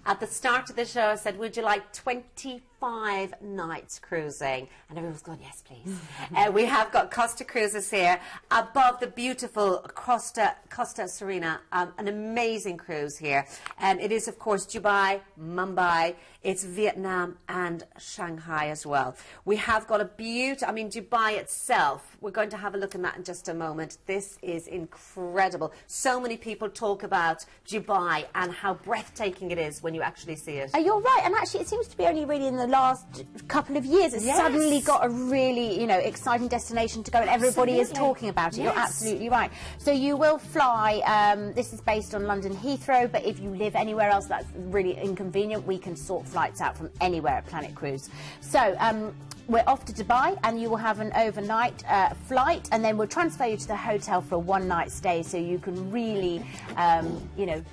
At the start of the show, I said, would you like 25 nights cruising? And everyone's going, yes, please. We have got Costa Cruises here above the beautiful Costa Serena, an amazing cruise here. It is, of course, Dubai, Mumbai, it's Vietnam and Shanghai as well. We have got a beautiful, I mean, Dubai itself, we're going to have a look at that in just a moment. This is incredible. So many people talk about Dubai and how breathtaking it is when you actually see it. You're right, and actually it seems to be only really in the last couple of years it's suddenly got a really, you know, exciting destination to go, and everybody is talking about it. You're absolutely right. So you will fly, this is based on London Heathrow, but if you live anywhere else that's really inconvenient, we can sort flights out from anywhere at Planet Cruise. So we're off to Dubai, and you will have an overnight flight, and then we'll transfer you to the hotel for a one-night stay, so you can really, you know,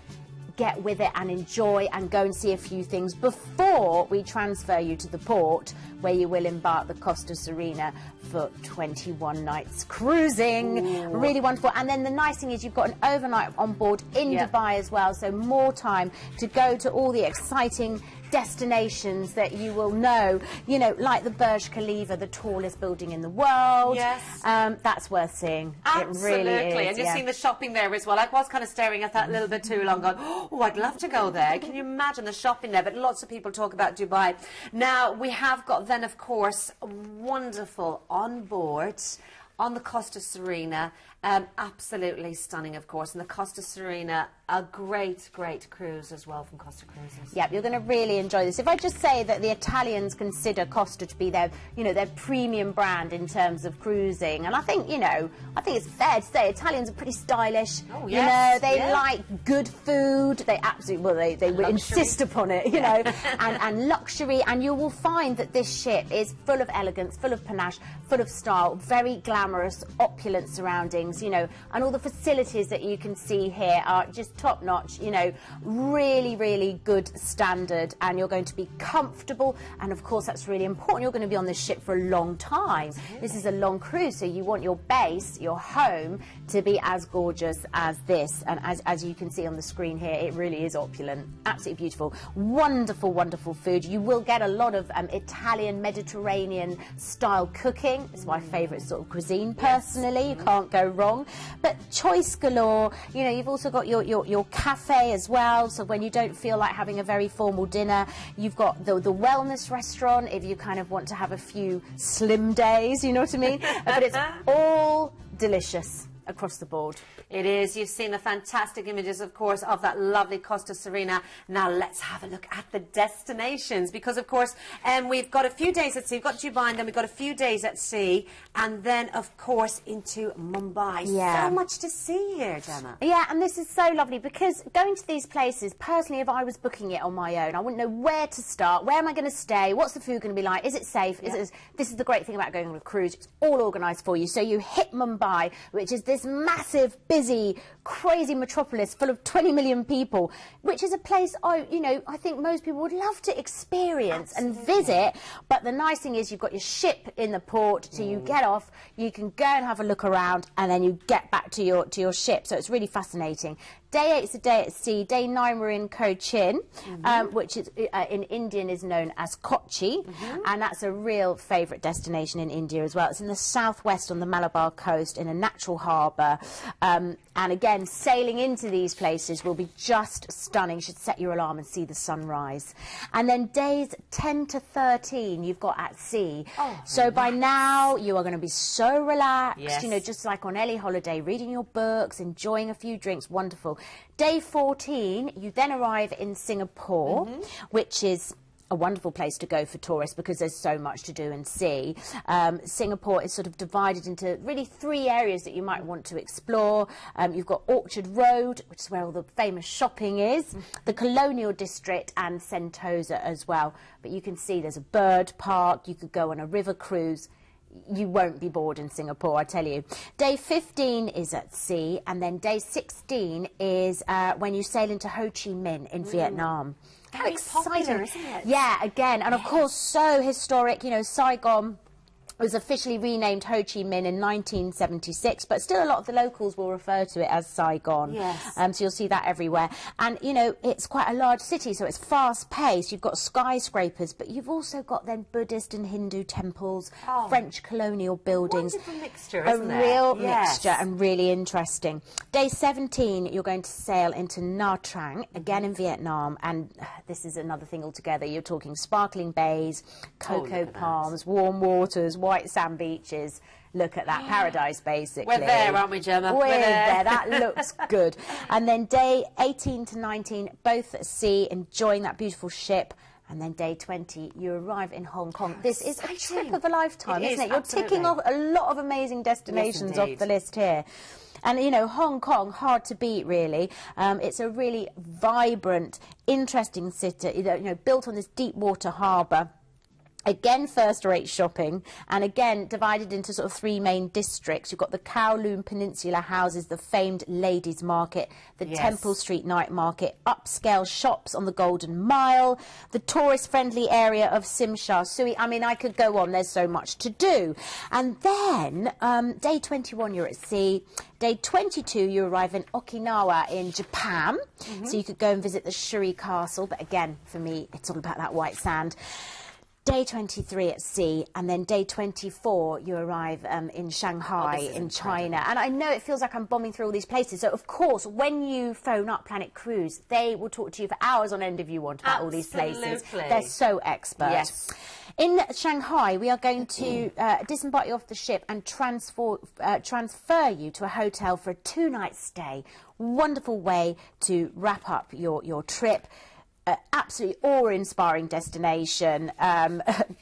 get with it and enjoy and go and see a few things before we transfer you to the port, where you will embark the Costa Serena for 21 nights cruising. Ooh. Really wonderful. And then the nice thing is you've got an overnight on board in Dubai as well, so more time to go to all the exciting destinations that you will know, you know, like the Burj Khalifa, the tallest building in the world. Yes. That's worth seeing. Absolutely. It really is. And you've seen the shopping there as well. I was kind of staring at that a little bit too long, going, oh, I'd love to go there. Can you imagine the shopping there? But lots of people talk about Dubai. Now, we have got then, of course, wonderful on board on the Costa Serena. Absolutely stunning, of course. And the Costa Serena, a great, great cruise as well from Costa Cruises. Yep, you're going to really enjoy this. If I just say that the Italians consider Costa to be their, you know, their premium brand in terms of cruising, and I think, you know, I think it's fair to say Italians are pretty stylish. Oh, yes. You know, they like good food. They absolutely, well, they would insist upon it, you know, and luxury. And you will find that this ship is full of elegance, full of panache, full of style, very glamorous, opulent surroundings. You know, and all the facilities that you can see here are just top notch, you know, really, really good standard, and you're going to be comfortable, and of course that's really important. You're going to be on this ship for a long time. This is a long cruise, so you want your base, your home, to be as gorgeous as this, and as you can see on the screen here, it really is opulent, absolutely beautiful, wonderful, wonderful food. You will get a lot of Italian, Mediterranean style cooking. It's my favourite sort of cuisine personally. You can't go wrong. But choice galore. You know, you've also got your cafe as well, so when you don't feel like having a very formal dinner, you've got the wellness restaurant if you kind of want to have a few slim days, you know what I mean? But it's all delicious across the board. It is. You've seen the fantastic images, of course, of that lovely Costa Serena. Now let's have a look at the destinations, because, of course, we've got a few days at sea. We've got Dubai, and then we've got a few days at sea, and then, of course, into Mumbai. Yeah. So much to see here, Gemma. Yeah, and this is so lovely, because going to these places, personally, if I was booking it on my own, I wouldn't know where to start. Where am I going to stay? What's the food going to be like? Is it safe? This is the great thing about going on a cruise. It's all organised for you. So you hit Mumbai, which is this massive, busy, crazy metropolis full of 20 million people, which is a place I think most people would love to experience and visit. But the nice thing is you've got your ship in the port, so you get off, you can go and have a look around, and then you get back to your ship. So it's really fascinating. Day 8 is a day at sea. Day 9 we're in Cochin, which is in Indian is known as Kochi, and that's a real favourite destination in India as well. It's in the southwest on the Malabar coast in a natural harbour, and again, sailing into these places will be just stunning. You should set your alarm and see the sunrise. And then days 10 to 13 you've got at sea. So by now you are going to be so relaxed, you know, just like on any holiday, reading your books, enjoying a few drinks, wonderful. Day 14, you then arrive in Singapore, which is a wonderful place to go for tourists because there's so much to do and see. Singapore is sort of divided into really 3 areas that you might want to explore. You've got Orchard Road, which is where all the famous shopping is, the Colonial District, and Sentosa as well. But you can see there's a bird park, you could go on a river cruise. You won't be bored in Singapore, I tell you. Day 15 is at sea, and then day 16 is when you sail into Ho Chi Minh in Vietnam. How exciting, popular, isn't it? Yeah, again, and of course, so historic, you know, Saigon It was officially renamed Ho Chi Minh in 1976, but still a lot of the locals will refer to it as Saigon. Yes. So you'll see that everywhere. And, you know, it's quite a large city, so it's fast-paced. You've got skyscrapers, but you've also got then Buddhist and Hindu temples, French colonial buildings. Wonderful mixture, isn't it? A real mixture and really interesting. Day 17, you're going to sail into Nha Trang, again in Vietnam, and this is another thing altogether. You're talking sparkling bays, cocoa palms, warm waters, white sand beaches. Look at that paradise, basically. We're there, aren't we, Gemma? We're there. That looks good. And then day 18 to 19, both at sea, enjoying that beautiful ship. And then day 20, you arrive in Hong Kong. This is a trip of a lifetime, isn't it? You're ticking off a lot of amazing destinations off the list here. And, you know, Hong Kong, hard to beat, really. It's a really vibrant, interesting city, you know, built on this deep water harbour. Again, first-rate shopping, and again, divided into sort of three main districts. You've got the Kowloon Peninsula houses, the famed Ladies Market, the Temple Street Night Market, upscale shops on the Golden Mile, the tourist-friendly area of Tsim Sha Tsui. I mean, I could go on. There's so much to do. And then, day 21, you're at sea. Day 22, you arrive in Okinawa in Japan. So you could go and visit the Shuri Castle. But again, for me, it's all about that white sand. Day 23 at sea, and then day 24 you arrive in Shanghai in China. And I know it feels like I'm bombing through all these places. So, of course, when you phone up Planet Cruise, they will talk to you for hours on end if you want about all these places. They're so expert. Yes. In Shanghai, we are going to disembark you off the ship and transfer you to a hotel for a 2-night stay. Wonderful way to wrap up your trip. Absolutely awe-inspiring destination.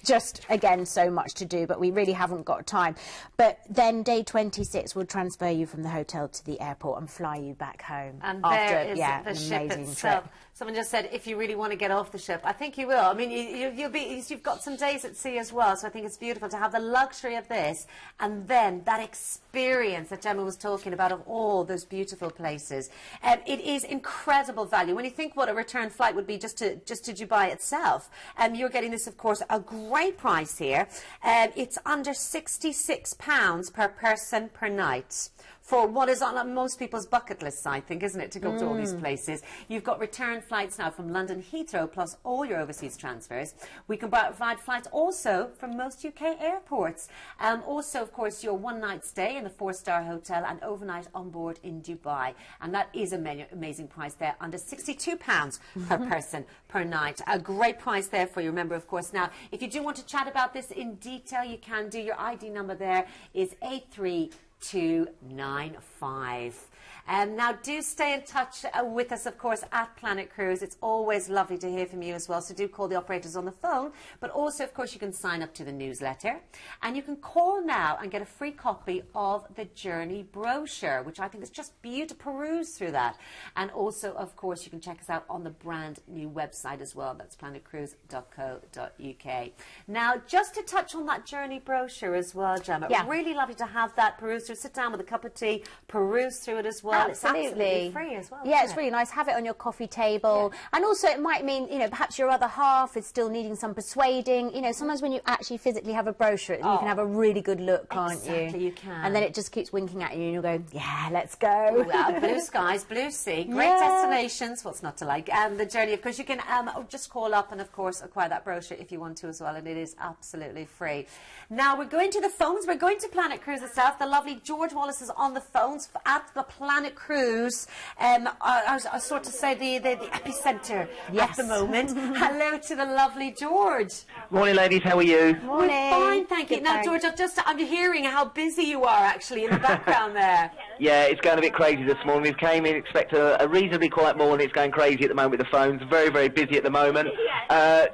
Just, again, so much to do, but we really haven't got time. But then day 26 will transfer you from the hotel to the airport and fly you back home. And after, there is the an ship amazing itself. trip. Someone just said, if you really want to get off the ship, I think you will. I mean, you've got some days at sea as well, so I think it's beautiful to have the luxury of this, and then that experience that Gemma was talking about of all those beautiful places. It is incredible value. When you think what a return flight would be just to Dubai itself, you're getting this, of course, a great price here. It's under £66 per person per night, for what is on most people's bucket lists, I think, isn't it, to go to all these places. You've got return flights now from London Heathrow, plus all your overseas transfers. We can provide flights also from most UK airports. Also, of course, your one-night stay in the 4-star hotel and overnight on board in Dubai. And that is an amazing price there, under £62 per person per night. A great price there for you. Remember, of course, now, if you do want to chat about this in detail, you can do. Your ID number there is 83295. Now, do stay in touch with us, of course, at Planet Cruise. It's always lovely to hear from you as well, so do call the operators on the phone. But also, of course, you can sign up to the newsletter. And you can call now and get a free copy of the Journey brochure, which I think is just beautiful to peruse through that. And also, of course, you can check us out on the brand new website as well. That's planetcruise.co.uk. Now, just to touch on that Journey brochure as well, Gemma, really lovely to have that peruse through. Sit down with a cup of tea, peruse through it as well. Absolutely. It's absolutely free as well. Yeah, it's really nice. Have it on your coffee table. And also it might mean, you know, perhaps your other half is still needing some persuading. You know, sometimes when you actually physically have a brochure, you can have a really good look, can't you? Exactly, you can. And then it just keeps winking at you and you'll go, yeah, let's go. Well, blue skies, blue sea, great destinations, what's not to like. And the Journey, of course, you can just call up and, of course, acquire that brochure if you want to as well, and it is absolutely free. Now, we're going to the phones. We're going to Planet Cruise itself. The lovely George Wallace is on the phones at the Planet Cruise. I was sort of say the epicenter at the moment. Hello to the lovely George. Morning, ladies. How are you? Morning. We're fine, thank you. Good, Now, thanks. George, I'm hearing how busy you are actually in the background there. Yeah, it's going a bit crazy this morning. We came in, expect a reasonably quiet morning. It's going crazy at the moment with the phones. Very, very busy at the moment.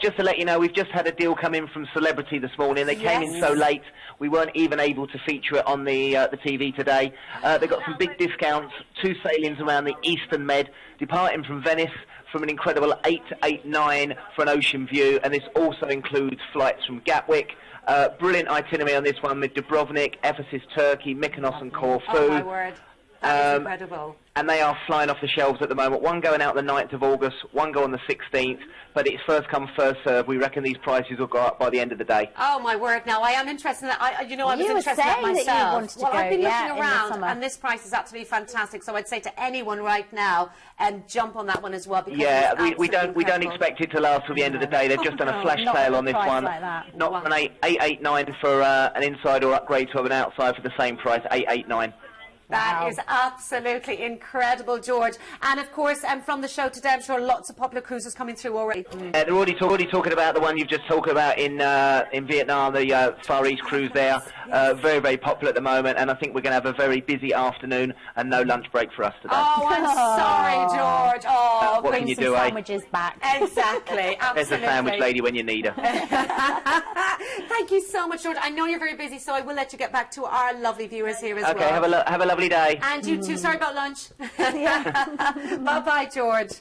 Just to let you know, we've just had a deal come in from Celebrity this morning. They came in so late, we weren't even able to feature it on the TV today. They got some big discounts, 2 sailings around the Eastern Med, departing from Venice from an incredible 889 for an ocean view, and this also includes flights from Gatwick. Brilliant itinerary on this one with Dubrovnik, Ephesus, Turkey, Mykonos and Corfu. Oh, my word. That is incredible. And they are flying off the shelves at the moment. One going out the 9th of August, one go on the 16th, but it's first come, first serve. We reckon these prices will go up by the end of the day. Oh, my word. Now, I am interested in that. I was interested in that myself. That you wanted to go, I've been looking around, in the and this price is absolutely fantastic. So I'd say to anyone right now, jump on that one as well. Because we don't expect it to last till the end of the day. They've just done a flash sale on this one. Like that. Not an 889 for an inside or upgrade to an outside for the same price. 889. That is absolutely incredible, George. And of course, from the show today, I'm sure lots of popular cruises coming through already. They're already talking about the one you've just talked about in Vietnam, the Far East cruise there. Very, very popular at the moment, and I think we're going to have a very busy afternoon and no lunch break for us today. Oh, I'm sorry, George. Oh, what can you do, sandwiches back. Exactly, absolutely. There's a sandwich lady when you need her. Thank you so much, George. I know you're very busy, so I will let you get back to our lovely viewers here as well. Okay, have a lovely day. And you too. Sorry about lunch. Bye-bye, George.